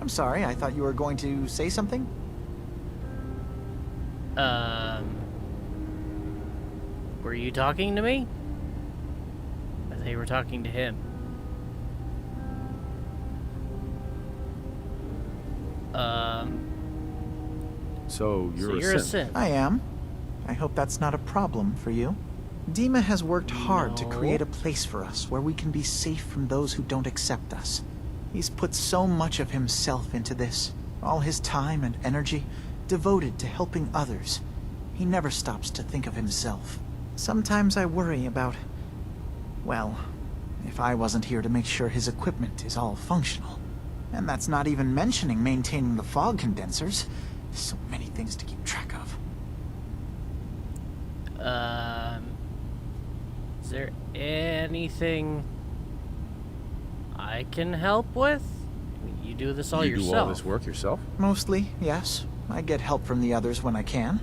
I'm sorry, I thought you were going to say something? Were you talking to me? I thought you were talking to him. So you're a synth. I am. I hope that's not a problem for you. Dima has worked hard to create a place for us where we can be safe from those who don't accept us. He's put so much of himself into this, all his time and energy devoted to helping others. He never stops to think of himself. Sometimes I worry about, well, if I wasn't here to make sure his equipment is all functional. And that's not even mentioning maintaining the fog condensers. So many things to keep track of. Is there anything I can help with? I mean, you do this all yourself. You do all this work yourself? Mostly, yes. I get help from the others when I can,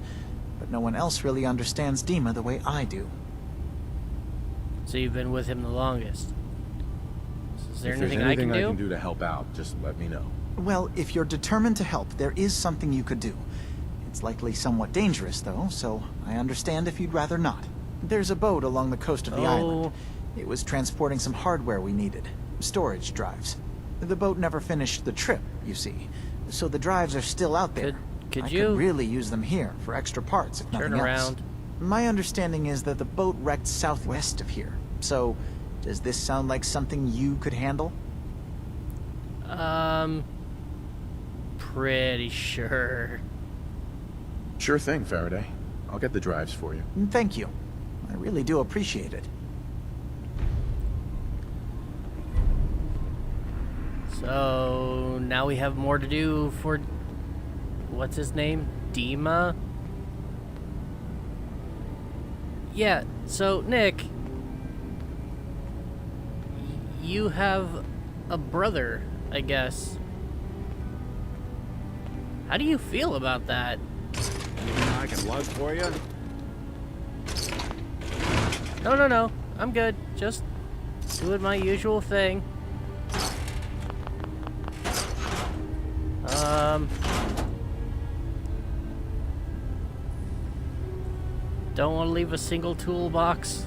but no one else really understands Dima the way I do. So you've been with him the longest. Is there anything I can do? I can do to help out, just let me know. Well, if you're determined to help, there is something you could do. It's likely somewhat dangerous, though, so I understand if you'd rather not. There's a boat along the coast of the island. It was transporting some hardware we needed. Storage drives. The boat never finished the trip, you see. So the drives are still out there. Could you really use them here for extra parts, if nothing else. Turn around. My understanding is that the boat wrecked southwest of here. So, does this sound like something you could handle? Pretty sure. Sure thing, Faraday. I'll get the drives for you. Thank you. I really do appreciate it. So, now we have more to do for... What's his name? Dima? Yeah, so, Nick... You have a brother, I guess. How do you feel about that? I can lug for you. No. I'm good. Just doing my usual thing. Don't want to leave a single toolbox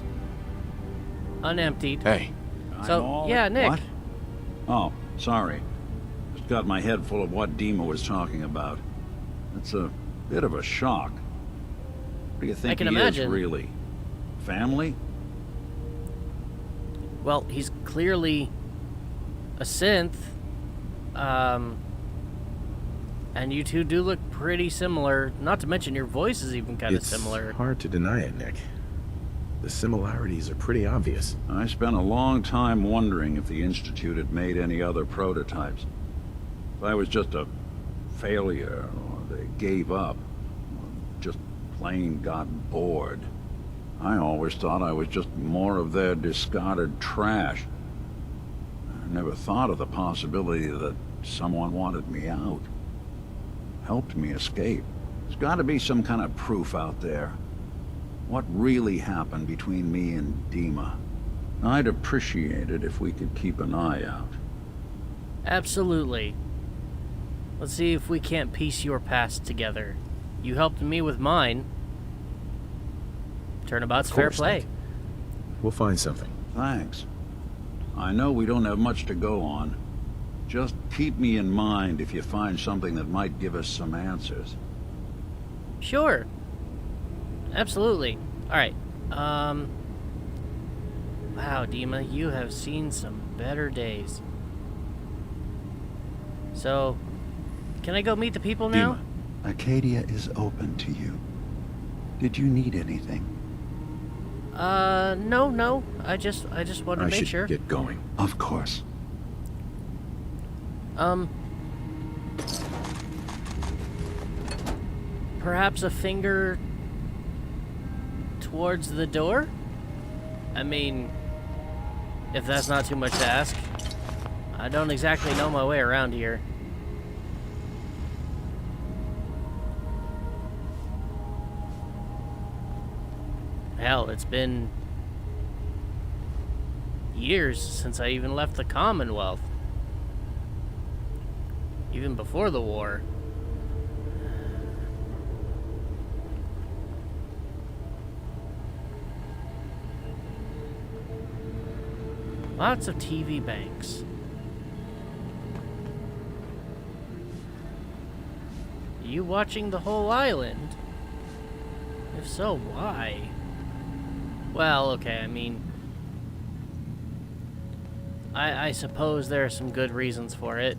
unemptied. Hey. So, yeah, Nick. What? Oh, sorry. Just got my head full of what Dima was talking about. It's a bit of a shock. What do you think I can he imagine. is, really? Family? Well, he's clearly a synth. And you two do look pretty similar. Not to mention your voice is even kind of similar. It's hard to deny it, Nick. The similarities are pretty obvious. I spent a long time wondering if the Institute had made any other prototypes. If I was just a failure, or they gave up, or just plain got bored. I always thought I was just more of their discarded trash. I never thought of the possibility that someone wanted me out. Helped me escape. There's got to be some kind of proof out there. What really happened between me and Dima? I'd appreciate it if we could keep an eye out. Absolutely. Let's see if we can't piece your past together. You helped me with mine. Turnabout's fair play. Nick. We'll find something. Thanks. I know we don't have much to go on. Just keep me in mind if you find something that might give us some answers. Sure. Absolutely. Alright. Wow, Dima, you have seen some better days. So, can I go meet the people now? Dima, Acadia is open to you. Did you need anything? No. I just wanted to make sure. I should get going. Of course. Perhaps a finger towards the door? I mean, if that's not too much to ask. I don't exactly know my way around here. Hell, it's been years since I even left the Commonwealth. even before the war. Lots of TV banks. You watching the whole island? If so, why? Well, okay, I mean, I suppose there are some good reasons for it.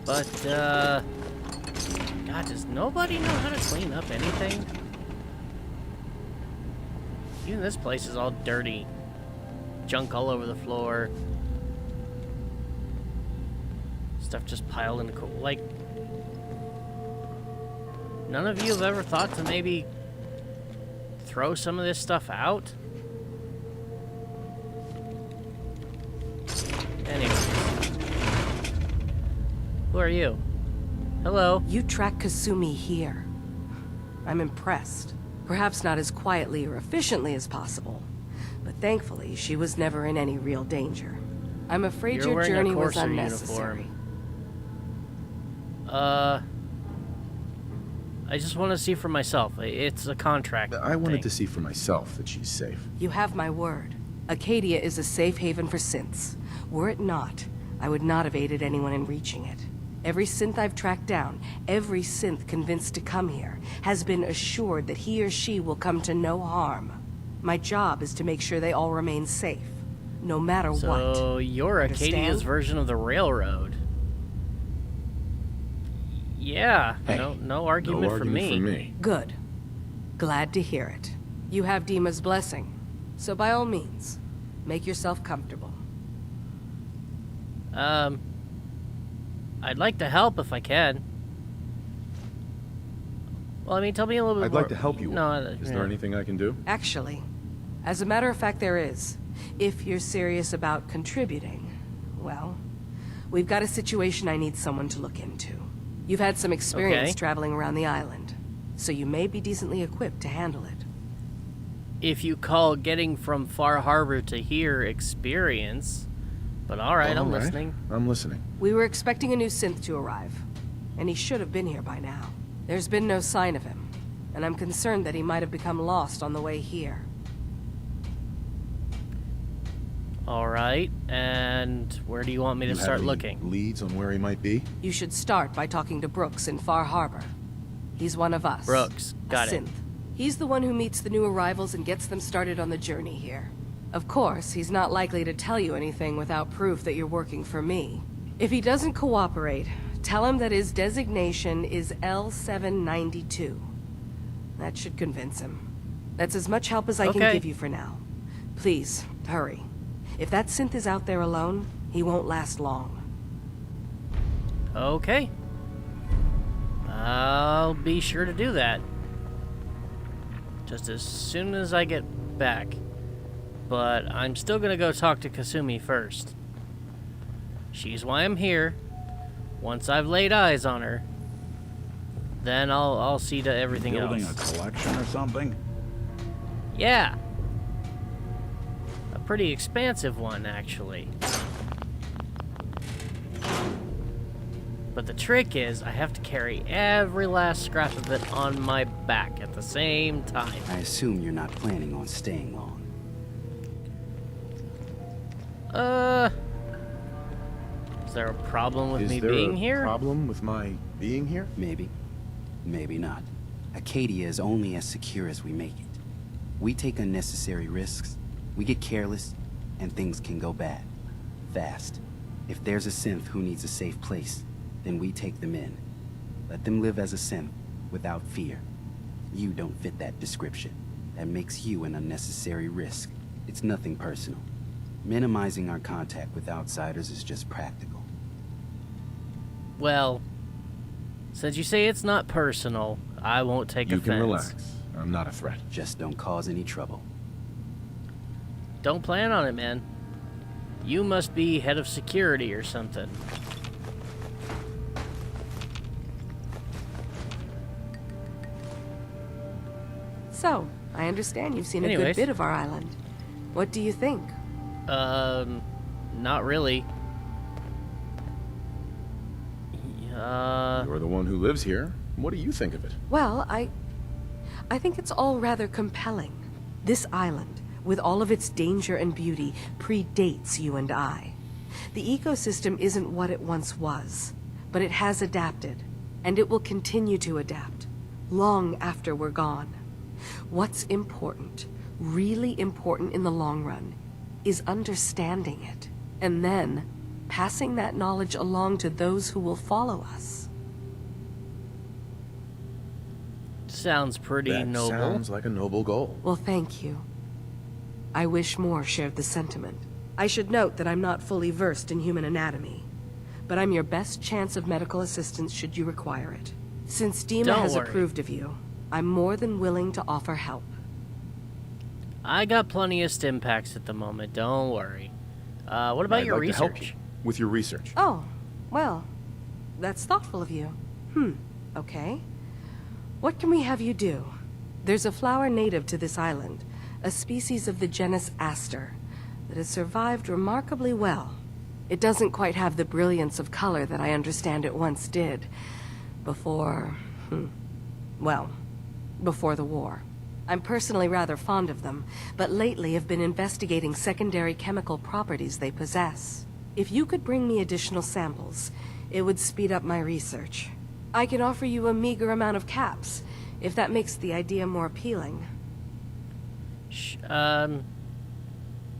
But, God, does nobody know how to clean up anything? Even this place is all dirty. Junk all over the floor. Stuff just piled in the like, none of you have ever thought to maybe throw some of this stuff out? Anyways. Who are you? Hello? You track Kasumi here. I'm impressed. Perhaps not as quietly or efficiently as possible, but thankfully she was never in any real danger. I'm afraid You're your wearing a journey was Corsair unnecessary. uniform. I just want to see for myself. It's a contract I wanted thing. to see for myself that she's safe. You have my word. Acadia is a safe haven for synths. Were it not, I would not have aided anyone in reaching it. Every synth I've tracked down, every synth convinced to come here, has been assured that he or she will come to no harm. My job is to make sure they all remain safe, no matter what. So you're Acadia's Understand? version of the railroad. Yeah, Hey, no argument, no from me. Good. Glad to hear it. You have Dima's blessing, so by all means, make yourself comfortable. I'd like to help if I can. Well, I mean, tell me a little bit I'd more. like to help you. No, Is there anything I can do? Actually, as a matter of fact, there is. If you're serious about contributing, well, we've got a situation I need someone to look into. You've had some experience Okay. traveling around the island, so you may be decently equipped to handle it. If you call getting from Far Harbor to here experience, but all right, I'm All right. listening. I'm listening. We were expecting a new synth to arrive, and he should have been here by now. There's been no sign of him, and I'm concerned that he might have become lost on the way here. All right, and where do you want me to You have start any looking? leads on where he might be? You should start by talking to Brooks in Far Harbor. He's one of us. Brooks, got a it. synth. He's the one who meets the new arrivals and gets them started on the journey here. Of course, he's not likely to tell you anything without proof that you're working for me. If he doesn't cooperate, tell him that his designation is L792. That should convince him. That's as much help as I can Okay. give you for now. Please, hurry. If that synth is out there alone, he won't last long. Okay. I'll be sure to do that. Just as soon as I get back. But I'm still gonna go talk to Kasumi first. She's why I'm here. Once I've laid eyes on her, then I'll see to everything Building else. a collection or something? Yeah. A pretty expansive one, actually. But the trick is, I have to carry every last scrap of it on my back at the same time. I assume you're not planning on staying long. Is there a problem with Is me there being a here? problem with my being here? Maybe. Maybe not. Acadia is only as secure as we make it. We take unnecessary risks, we get careless, and things can go bad. Fast. If there's a synth who needs a safe place, then we take them in. Let them live as a synth, without fear. You don't fit that description. That makes you an unnecessary risk. It's nothing personal. Minimizing our contact with outsiders is just practical. Well, since you say it's not personal, I won't take You offense. can relax. I'm not a threat. Just don't cause any trouble. Don't plan on it, man. You must be head of security or something. So, I understand you've seen a Anyways. good bit of our island. What do you think? Not really. You're the one who lives here. What do you think of it? Well, I think it's all rather compelling. This island, with all of its danger and beauty, predates you and I. The ecosystem isn't what it once was, but it has adapted, and it will continue to adapt, long after we're gone. What's important, really important in the long run, is understanding it, and then passing that knowledge along to those who will follow us. Sounds pretty That noble. sounds like a noble goal. Well, thank you. I wish more shared the sentiment. I should note that I'm not fully versed in human anatomy, but I'm your best chance of medical assistance should you require it. Since Dima Don't has worry. approved of you, I'm more than willing to offer help. I got plenty of stim packs at the moment. Don't worry. What about I'd your like to help research? you with your research. Oh, well, that's thoughtful of you. Okay. What can we have you do? There's a flower native to this island, a species of the genus Aster, that has survived remarkably well. It doesn't quite have the brilliance of color that I understand it once did. Before the war. I'm personally rather fond of them, but lately have been investigating secondary chemical properties they possess. If you could bring me additional samples, it would speed up my research. I can offer you a meager amount of caps, if that makes the idea more appealing.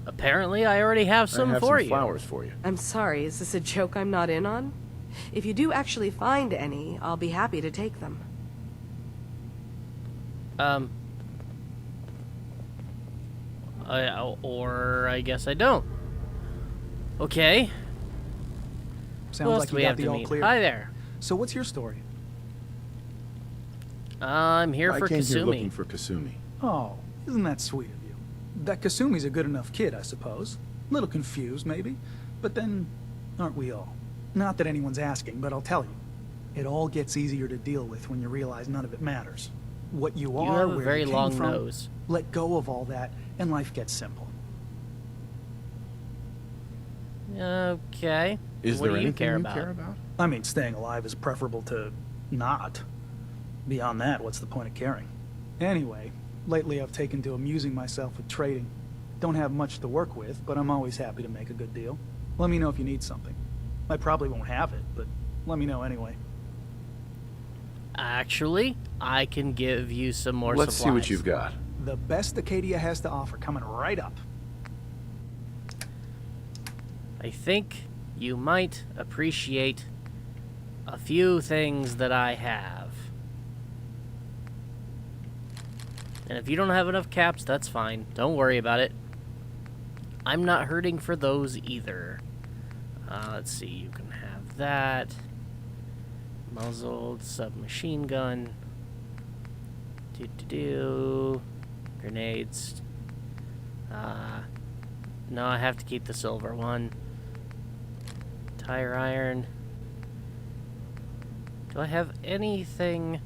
Apparently I already have some I have for some you. flowers for you. I'm sorry, is this a joke I'm not in on? If you do actually find any, I'll be happy to take them. Or I guess I don't. Okay. Who Sounds else like do you we got have the to all meet? clear. Hi there. So what's your story? I'm here I for came here looking Kasumi. for Kasumi. Oh, isn't that sweet of you? That Kasumi's a good enough kid, I suppose. Little confused, maybe. But then, aren't we all? Not that anyone's asking, but I'll tell you. It all gets easier to deal with when you realize none of it matters. What you are, have a where very you came long from, nose. let go of all that, and life gets simple. Okay. Is what there do you anything care you about? care about? I mean, staying alive is preferable to not. Beyond that, what's the point of caring? Anyway, lately I've taken to amusing myself with trading. Don't have much to work with, but I'm always happy to make a good deal. Let me know if you need something. I probably won't have it, but let me know anyway. Actually, I can give you some more Let's supplies. see what you've got. The best Acadia has to offer coming right up. I think you might appreciate a few things that I have. And if you don't have enough caps, that's fine. Don't worry about it. I'm not hurting for those either. Let's see, you can have that. Muzzled submachine gun. Grenades. No, I have to keep the silver one. Tire iron. Do I have anything?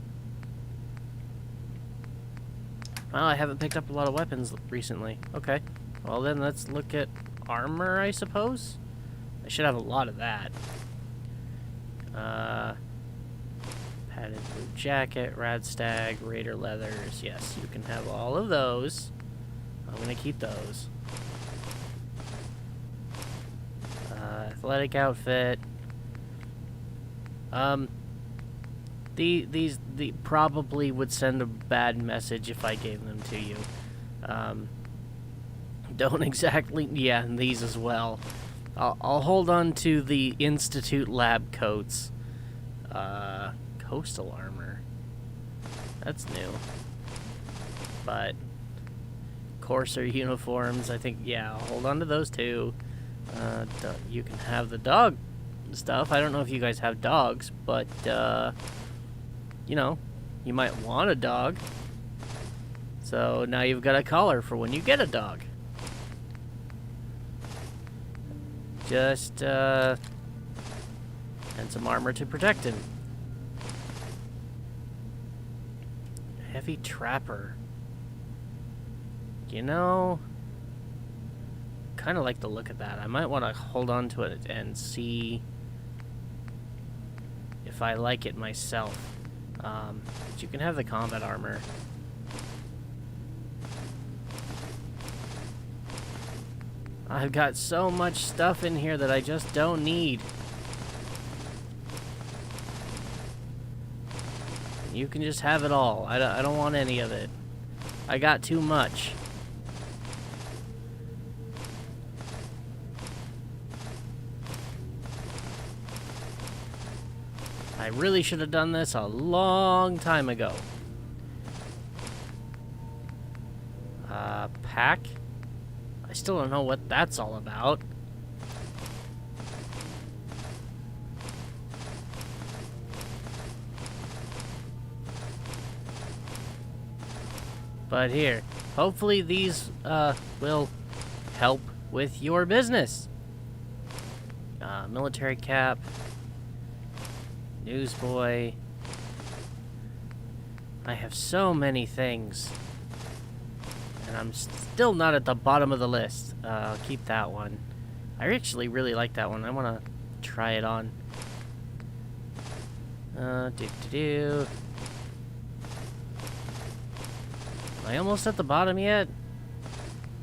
Well, I haven't picked up a lot of weapons recently. Okay. Well, then let's look at armor, I suppose? I should have a lot of that. Padded blue jacket, Radstag, Raider leathers. Yes, you can have all of those. I'm gonna keep those. Athletic outfit. These probably would send a bad message if I gave them to you. Don't exactly, yeah, and these as well. I'll hold on to the Institute lab coats. Coastal armor. That's new. But Courser uniforms, I think, yeah, I'll hold on to those too. You can have the dog stuff. I don't know if you guys have dogs, but, you know, you might want a dog. So now you've got a collar for when you get a dog. Just, and some armor to protect him. Heavy trapper. You know, kind of like the look of that. I might want to hold on to it and see if I like it myself. But you can have the combat armor. I've got so much stuff in here that I just don't need. You can just have it all. I don't want any of it. I got too much. I really should have done this a long time ago. Pack? I still don't know what that's all about. But here, hopefully these will help with your business. Military cap, newsboy. I have so many things, and I'm still not at the bottom of the list. I'll keep that one. I actually really like that one. I want to try it on. Am I almost at the bottom yet?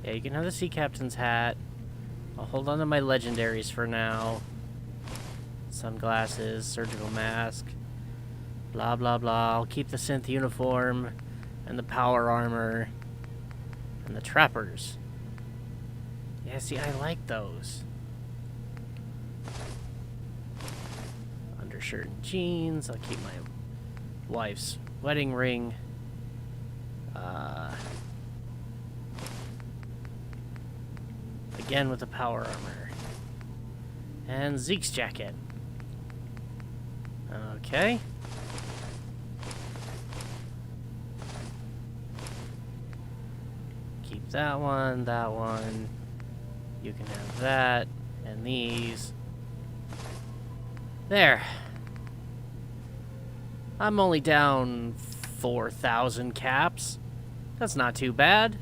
Yeah, you can have the sea captain's hat. I'll hold on to my legendaries for now. Sunglasses, surgical mask, blah blah blah. I'll keep the synth uniform and the power armor and the trappers. Yeah, see, I like those. Undershirt and jeans. I'll keep my wife's wedding ring. Again with the power armor. And Zeke's jacket. Okay. Keep that one, that one. You can have that, and these. There. I'm only down 4,000 caps. That's not too bad.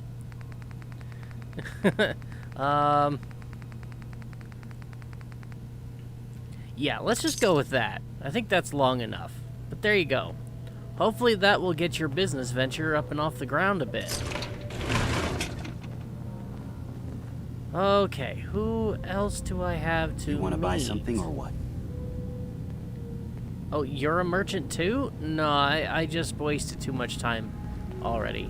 Yeah, let's just go with that. I think that's long enough. But there you go. Hopefully that will get your business venture up and off the ground a bit. Okay, who else do I have to You want to buy meet? something or what? Oh, you're a merchant too? No, I just wasted too much time already.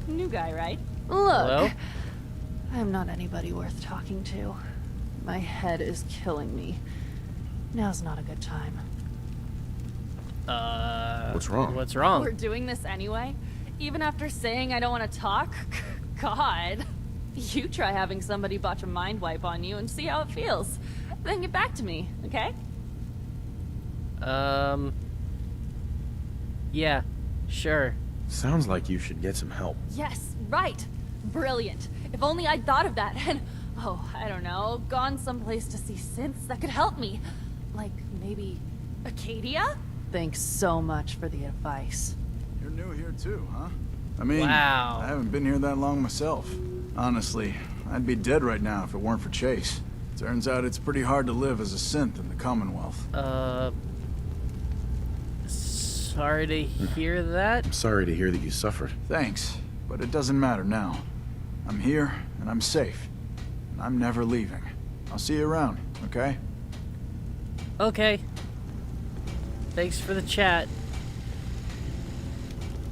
New guy, right? Look, Hello? I'm not anybody worth talking to. My head is killing me. Now's not a good time. What's wrong? What's wrong? We're doing this anyway? Even after saying I don't want to talk? God. You try having somebody botch a mind wipe on you and see how it feels. Then get back to me, okay? Yeah, sure. Sounds like you should get some help. Yes, right. Brilliant. If only I'd thought of that and, oh, I don't know, gone someplace to see synths that could help me. Like, maybe Acadia? Thanks so much for the advice. You're new here too, huh? I mean, Wow. I haven't been here that long myself. Honestly, I'd be dead right now if it weren't for Chase. Turns out it's pretty hard to live as a synth in the Commonwealth. Sorry to hear that. I'm sorry to hear that you suffered. Thanks, but it doesn't matter now. I'm here, and I'm safe. And I'm never leaving. I'll see you around, okay? Okay. Thanks for the chat.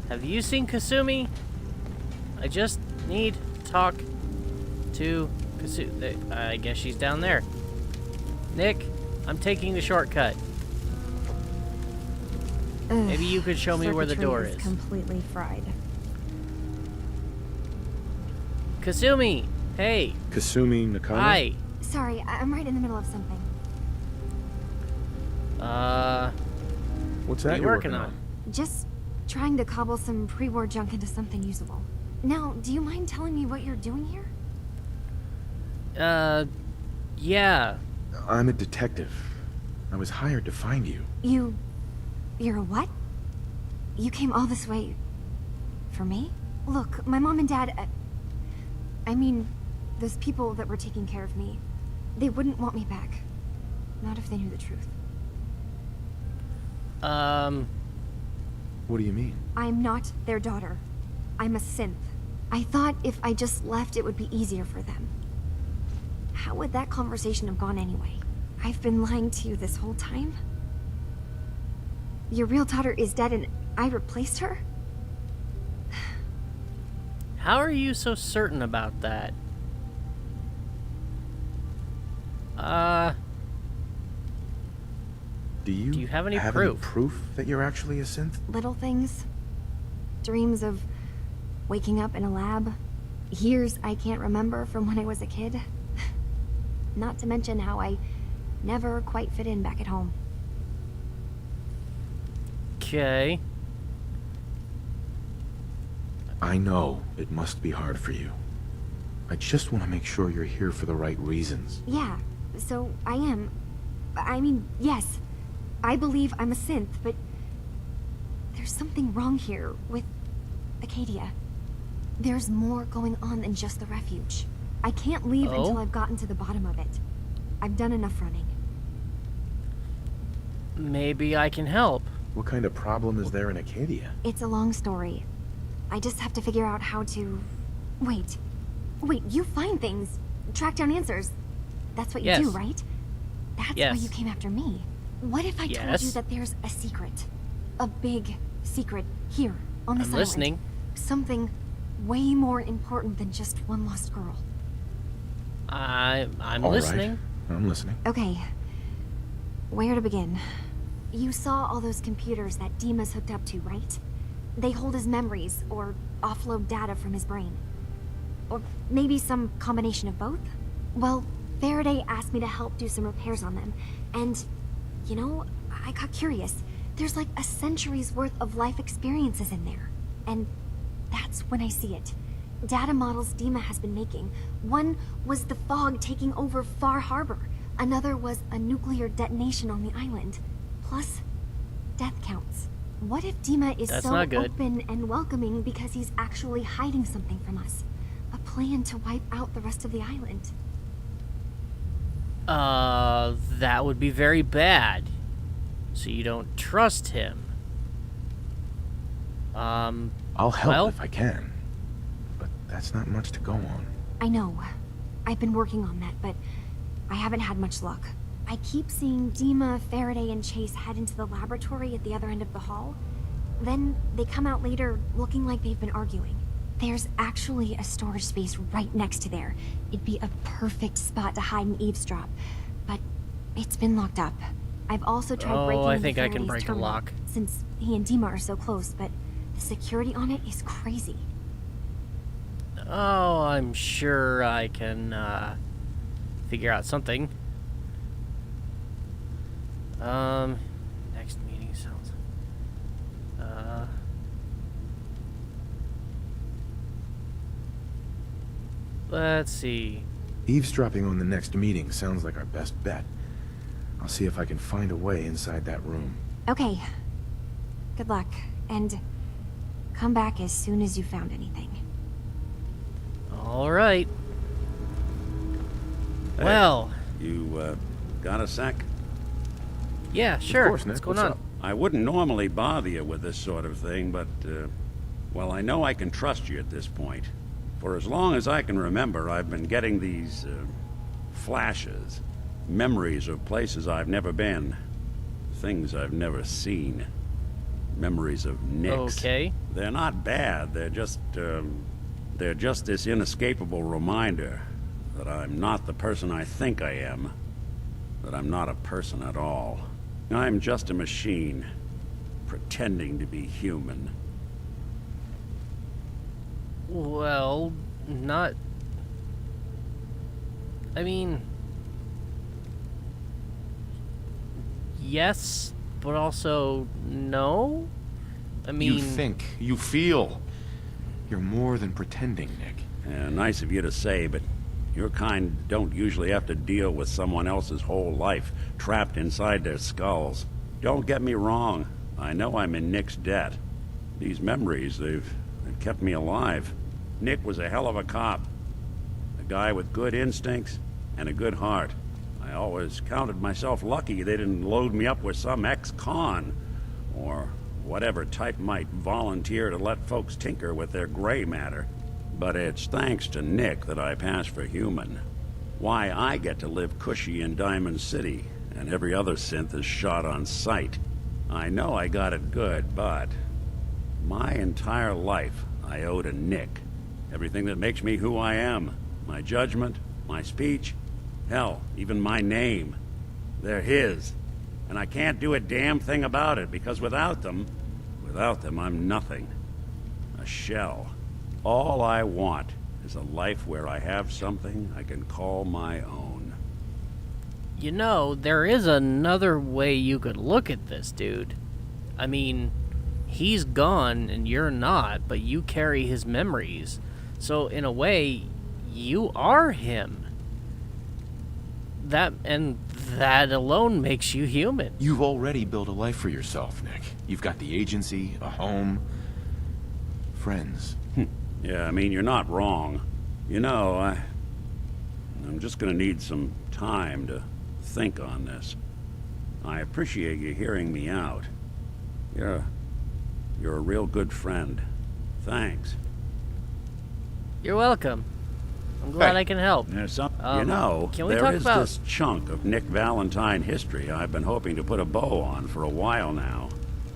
Have you seen Kasumi? I just need to talk to Kasumi. I guess she's down there. Nick, I'm taking the shortcut. Maybe you could show me where the door is. Completely fried. Kasumi! Hey! Kasumi Nakano? Hi! Sorry, I'm right in the middle of something. What's what are that you you're working on? Just trying to cobble some pre-war junk into something usable. Now, do you mind telling me what you're doing here? Yeah. I'm a detective. I was hired to find you. You're a what? You came all this way... for me? Look, my mom and dad... I mean, those people that were taking care of me, they wouldn't want me back. Not if they knew the truth. What do you mean? I'm not their daughter. I'm a synth. I thought if I just left, it would be easier for them. How would that conversation have gone anyway? I've been lying to you this whole time? Your real daughter is dead and I replaced her? How are you so certain about that? Do you have any proof? proof that you're actually a synth? Little things. Dreams of waking up in a lab. Years I can't remember from when I was a kid. Not to mention how I never quite fit in back at home. Okay. I know it must be hard for you. I just want to make sure you're here for the right reasons. Yeah, so I am. I mean, yes. I believe I'm a synth, but there's something wrong here with Acadia. There's more going on than just the refuge. I can't leave until I've gotten to the bottom of it. I've done enough running. Maybe I can help. What kind of problem is there in Acadia? It's a long story. I just have to figure out how to... Wait, you find things, track down answers. That's what you do, right? That's why you came after me. What if I told you that there's a secret? A big secret here on this island? Listening. Something way more important than just one lost girl. I'm All listening. Right. I'm listening. Okay. Where to begin? You saw all those computers that Dima's hooked up to, right? They hold his memories, or offload data from his brain. Or maybe some combination of both? Well, Faraday asked me to help do some repairs on them, and, you know, I got curious. There's like a century's worth of life experiences in there. And that's when I see it. Data models Dima has been making. One was the fog taking over Far Harbor. Another was a nuclear detonation on the island. Plus, death counts. What if Dima is so open and welcoming because he's actually hiding something from us? A plan to wipe out the rest of the island. That would be very bad. So you don't trust him. I'll help if I can. But that's not much to go on. I know. I've been working on that, but I haven't had much luck. I keep seeing Dima, Faraday, and Chase head into the laboratory at the other end of the hall. Then they come out later looking like they've been arguing. There's actually a storage space right next to there. It'd be a perfect spot to hide and eavesdrop. But it's been locked up. I've also tried breaking I think I can Faraday's break a terminal, lock. since he and Dima are so close, but the security on it is crazy. Oh, I'm sure I can, figure out something. Next meeting sounds... let's see. Eavesdropping on the next meeting sounds like our best bet. I'll see if I can find a way inside that room. Okay. Good luck, and come back as soon as you found anything. All right. Hey, well... You, got a sec? Yeah, sure. Of course, Nick. What's going What's on? up? I wouldn't normally bother you with this sort of thing, but, well, I know I can trust you at this point. For as long as I can remember, I've been getting these, flashes. Memories of places I've never been. Things I've never seen. Memories of Nicks. Okay. They're not bad, they're just this inescapable reminder that I'm not the person I think I am. That I'm not a person at all. I'm just a machine, pretending to be human. Well, not... I mean... Yes, but also no? I mean... You think, you feel. You're more than pretending, Nick. Nice of you to say, but your kind don't usually have to deal with someone else's whole life trapped inside their skulls. Don't get me wrong. I know I'm in Nick's debt. These memories, they've kept me alive. Nick was a hell of a cop. guy with good instincts and a good heart. I always counted myself lucky they didn't load me up with some ex-con, or whatever type might volunteer to let folks tinker with their gray matter. But it's thanks to Nick that I pass for human. Why I get to live cushy in Diamond City, and every other synth is shot on sight. I know I got it good, but my entire life I owe to Nick. Everything that makes me who I am. My judgment, my speech, hell, even my name. They're his. And I can't do a damn thing about it, because without them, I'm nothing. A shell. All I want is a life where I have something I can call my own. You know, there is another way you could look at this, dude. I mean, he's gone and you're not, but you carry his memories. So in a way, you are him. That alone makes you human. You've already built a life for yourself, Nick. You've got the agency, a home, friends. Yeah, I mean, you're not wrong. You know, I'm just gonna need some time to think on this. I appreciate you hearing me out. You're a real good friend. Thanks. You're welcome. I'm glad I can help. There's some, can we there talk is about this chunk of Nick Valentine history I've been hoping to put a bow on for a while now.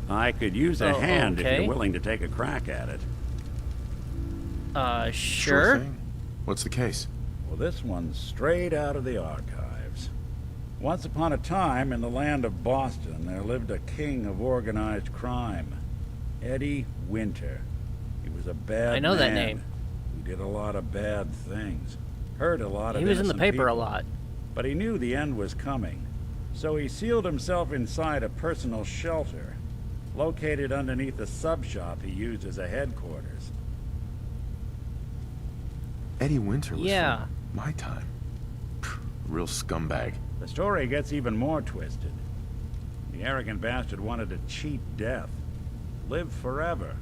I could use a hand if you're willing to take a crack at it. Sure. Thing. What's the case? Well, this one's straight out of the archives. Once upon a time, in the land of Boston, there lived a king of organized crime. Eddie Winter. He was a bad man. I know that name. Who did a lot of bad things. Hurt a lot of He was in the innocent paper a people. lot. But he knew the end was coming. So he sealed himself inside a personal shelter, located underneath a sub-shop he used as a headquarters. Eddie Winter was Yeah. from my time. Real scumbag. The story gets even more twisted. The arrogant bastard wanted to cheat death, live forever,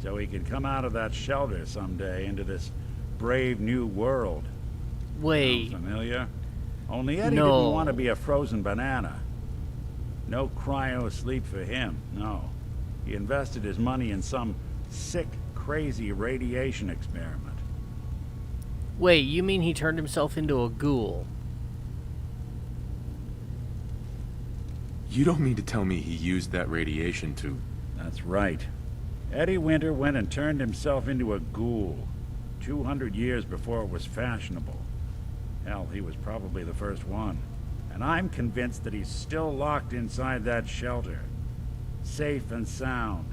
so he could come out of that shelter someday into this brave new world. Wait. Sound familiar? Only Eddie No. didn't want to be a frozen banana. No cryo sleep for him, no. He invested his money in some sick, crazy radiation experiment. Wait, you mean he turned himself into a ghoul? You don't mean to tell me he used that radiation to... That's right. Eddie Winter went and turned himself into a ghoul, 200 years before it was fashionable. Hell, he was probably the first one. And I'm convinced that he's still locked inside that shelter, safe and sound,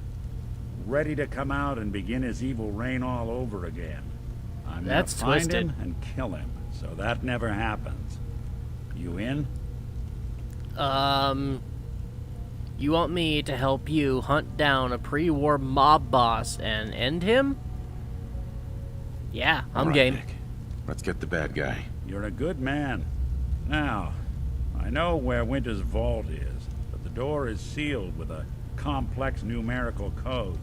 ready to come out and begin his evil reign all over again. I'm That's gonna find twisted. him and kill him, so that never happens. You in? You want me to help you hunt down a pre-war mob boss and end him? Yeah, I'm All right, game. Nick. Let's get the bad guy. You're a good man. Now, I know where Winter's vault is, but the door is sealed with a complex numerical code.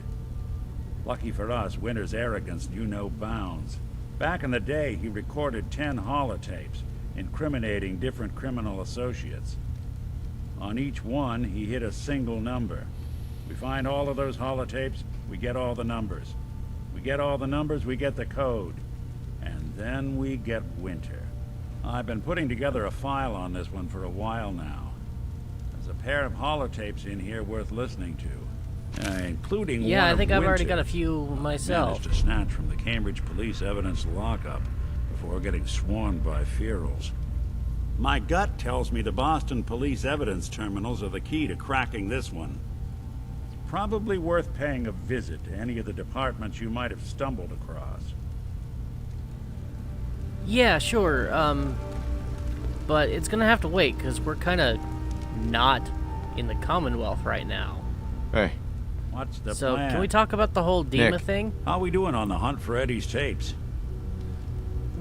Lucky for us, Winter's arrogance knew no bounds. Back in the day, he recorded 10 holotapes, incriminating different criminal associates. On each one, he hit a single number. We find all of those holotapes, we get all the numbers. We get all the numbers, we get the code. And then we get Winter. I've been putting together a file on this one for a while now. There's a pair of holotapes in here worth listening to, including Yeah, one I think of I've already Winter. got a few myself. Managed to snatch from the Cambridge police evidence lockup before getting swarmed by ferals. My gut tells me the Boston police evidence terminals are the key to cracking this one. It's probably worth paying a visit to any of the departments you might have stumbled across. Yeah, sure. But it's gonna have to wait because we're kind of not in the Commonwealth right now. Hey. What's the So plan? can we talk about the whole Dima Nick. thing? How we doing on the hunt for Eddie's tapes?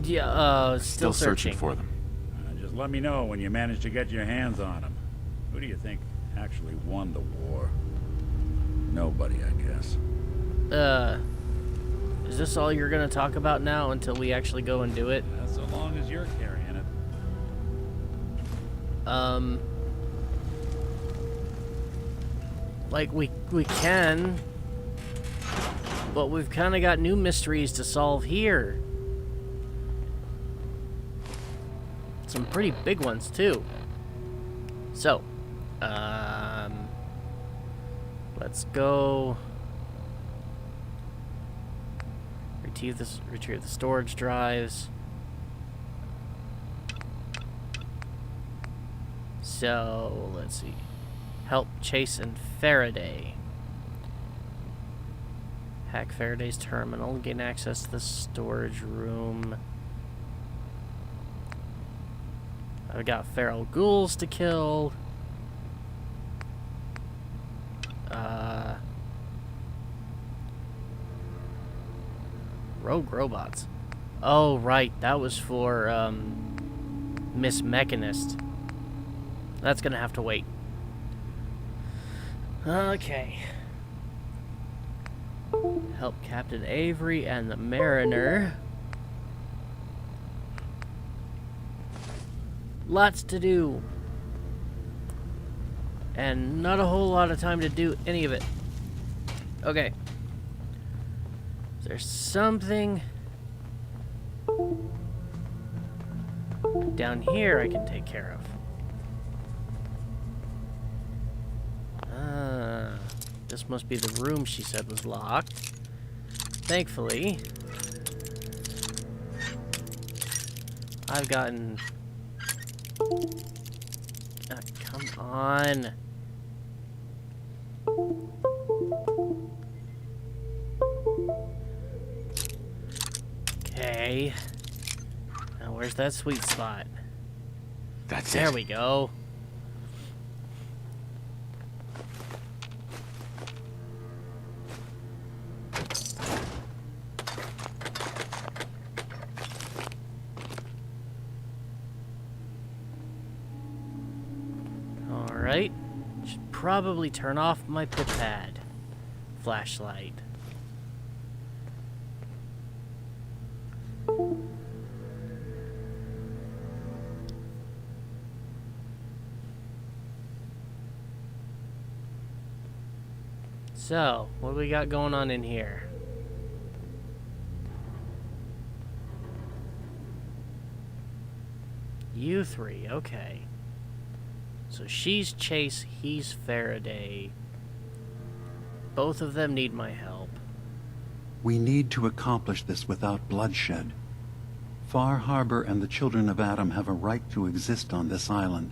Yeah, Still searching for them. Just let me know when you manage to get your hands on them. Who do you think actually won the war? Nobody, I guess. Is this all you're gonna talk about now until we actually go and do it? So long as you're carrying it. Like, we can, but we've kind of got new mysteries to solve here. Some pretty big ones, too. So, let's go retrieve the storage drives. So, let's see. Help Chase and Faraday. Hack Faraday's terminal, gain access to the storage room. I've got feral ghouls to kill. Rogue robots. Oh, right. That was for, Miss Mechanist. That's gonna have to wait. Okay. Help Captain Avery and the Mariner. Lots to do. And not a whole lot of time to do any of it. Okay. Is there something down here I can take care of? This must be the room she said was locked. Thankfully, I've gotten... come on. Okay. Now where's that sweet spot? That's There it. we go. Alright. Should probably turn off my pipad flashlight. So, what do we got going on in here? You three, okay. So she's Chase, he's Faraday. Both of them need my help. We need to accomplish this without bloodshed. Far Harbor and the children of Adam have a right to exist on this island,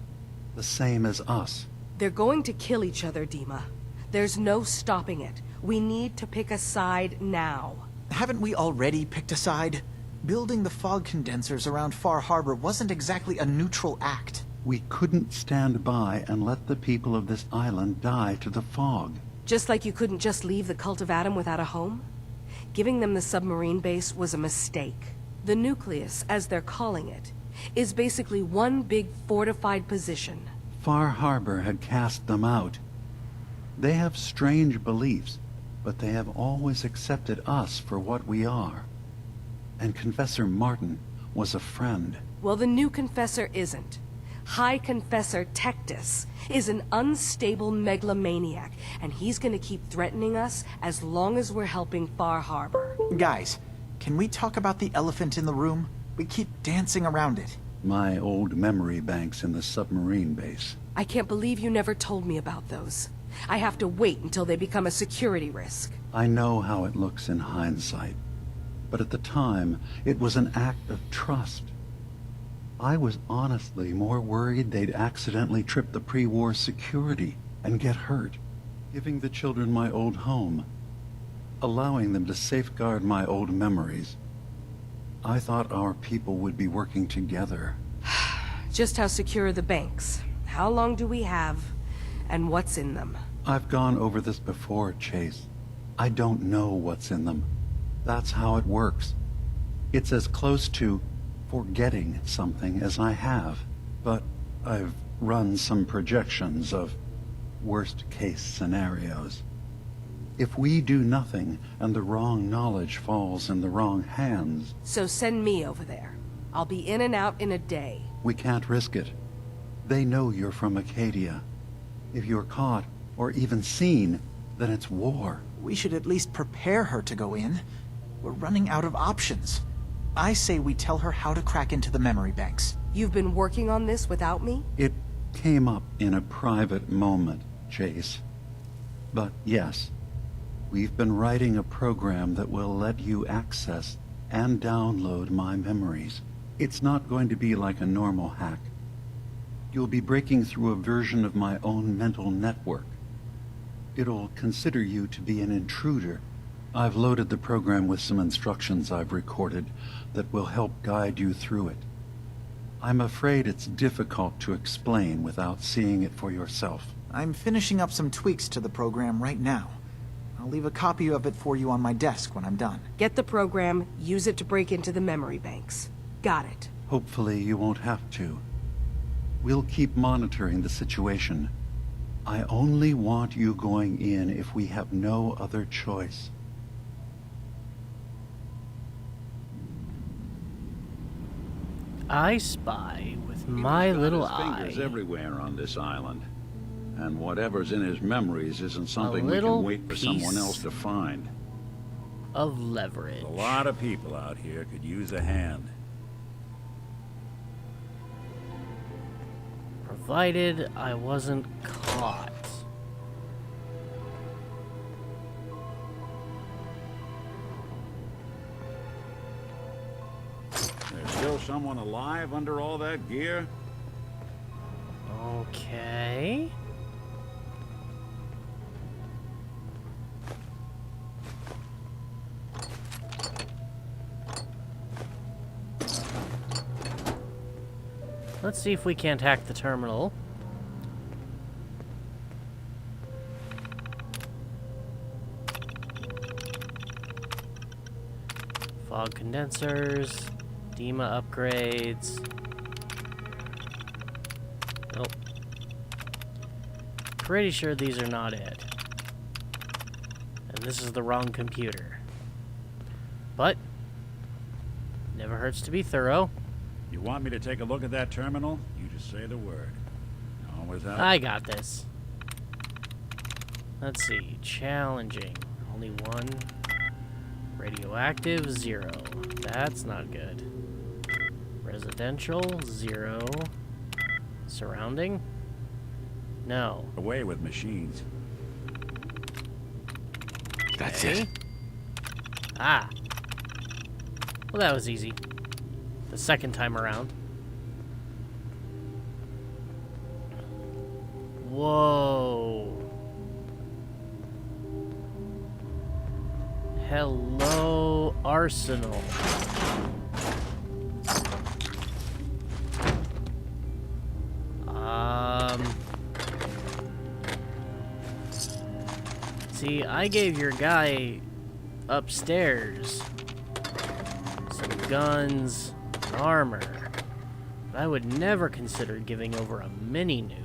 the same as us. They're going to kill each other, Dima. There's no stopping it. We need to pick a side now. Haven't we already picked a side? Building the fog condensers around Far Harbor wasn't exactly a neutral act. We couldn't stand by and let the people of this island die to the fog. Just like you couldn't just leave the Cult of Adam without a home? Giving them the submarine base was a mistake. The nucleus, as they're calling it, is basically one big fortified position. Far Harbor had cast them out. They have strange beliefs, but they have always accepted us for what we are. And Confessor Martin was a friend. Well, the new Confessor isn't. High Confessor Tectus is an unstable megalomaniac, and he's gonna keep threatening us as long as we're helping Far Harbor. Guys, can we talk about the elephant in the room? We keep dancing around it. My old memory banks in the submarine base. I can't believe you never told me about those. I have to wait until they become a security risk. I know how it looks in hindsight, but at the time, it was an act of trust. I was honestly more worried they'd accidentally trip the pre-war security and get hurt. Giving the children my old home, allowing them to safeguard my old memories. I thought our people would be working together. Just how secure are the banks? How long do we have? And what's in them? I've gone over this before, Chase. I don't know what's in them. That's how it works. It's as close to forgetting something as I have. But I've run some projections of worst-case scenarios. If we do nothing and the wrong knowledge falls in the wrong hands, So send me over there. I'll be in and out in a day. we can't risk it. They know you're from Acadia. If you're caught, or even seen, then it's war. We should at least prepare her to go in. We're running out of options. I say we tell her how to crack into the memory banks. You've been working on this without me? It came up in a private moment, Chase. But yes, we've been writing a program that will let you access and download my memories. It's not going to be like a normal hack. You'll be breaking through a version of my own mental network. It'll consider you to be an intruder. I've loaded the program with some instructions I've recorded that will help guide you through it. I'm afraid it's difficult to explain without seeing it for yourself. I'm finishing up some tweaks to the program right now. I'll leave a copy of it for you on my desk when I'm done. Get the program, use it to break into the memory banks. Got it. Hopefully you won't have to. We'll keep monitoring the situation. I only want you going in if we have no other choice. I spy with my little He's got his fingers eye everywhere on this island. And whatever's in his memories isn't something we little can wait for someone piece else to find. of leverage. A lot of people out here could use a hand. Provided I wasn't caught. There's still someone alive under all that gear? Okay. Let's see if we can't hack the terminal. Fog condensers, DEMA upgrades. Nope. Pretty sure these are not it. And this is the wrong computer. But, never hurts to be thorough. You want me to take a look at that terminal? You just say the word. Always out. I got this. Let's see. Challenging. Only one. Radioactive, 0. That's not good. Residential, 0. Surrounding? No. Away with machines. That's Okay. it. Ah. Well, that was easy. The second time around. Whoa. Hello, Arsenal. See, I gave your guy upstairs some guns and armor, but I would never consider giving over a mini nuke.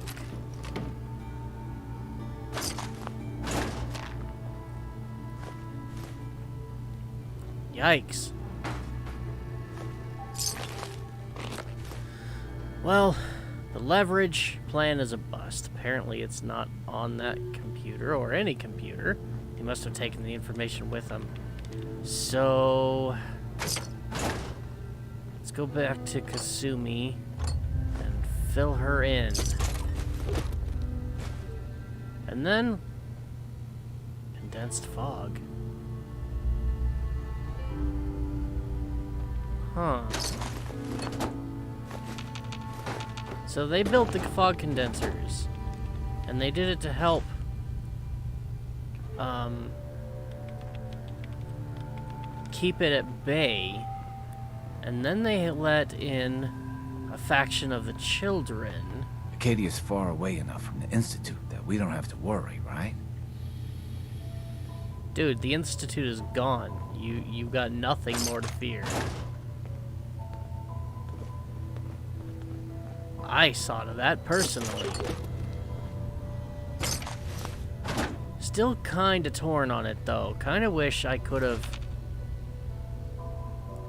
Yikes. Well, the leverage plan is a bust. Apparently it's not on that computer, or any computer. He must have taken the information with him. So, let's go back to Kasumi and fill her in. And then, condensed fog. Huh. So they built the fog condensers, and they did it to help keep it at bay, and then they let in a faction of the children. Acadia's far away enough from the Institute that we don't have to worry, right? Dude, the Institute is gone. You've got nothing more to fear. I saw to that personally. Still kind of torn on it, though. Kind of wish I could have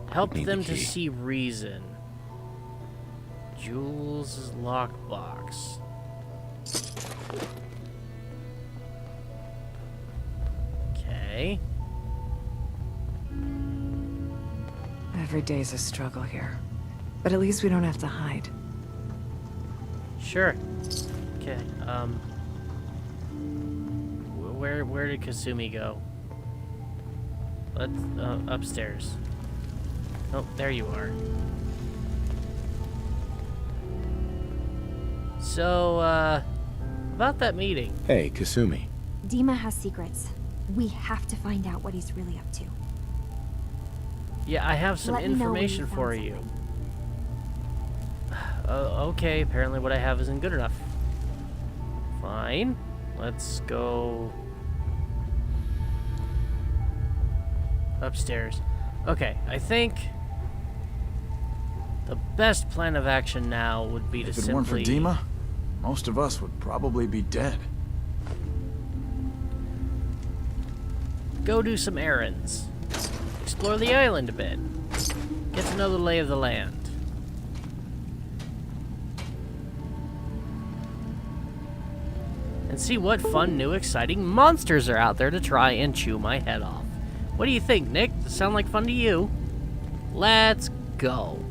helped Need them the to key. see reason. Jules' lockbox. Okay. Every day's a struggle here. But at least we don't have to hide. Sure. Okay, where did Kasumi go? Let's, upstairs. Oh, there you are. So, about that meeting. Hey, Kasumi. Dima has secrets. We have to find out what he's really up to. Yeah, I have some Let me know when you information found for you. Okay, apparently what I have isn't good enough. Fine. Let's go upstairs. Okay, I think the best plan of action now would be to If it simply... weren't for Dima, most of us would probably be dead. Go do some errands. Explore the island a bit. Get to know the lay of the land. And see what fun, new, exciting monsters are out there to try and chew my head off. What do you think, Nick? Does it sound like fun to you? Let's go.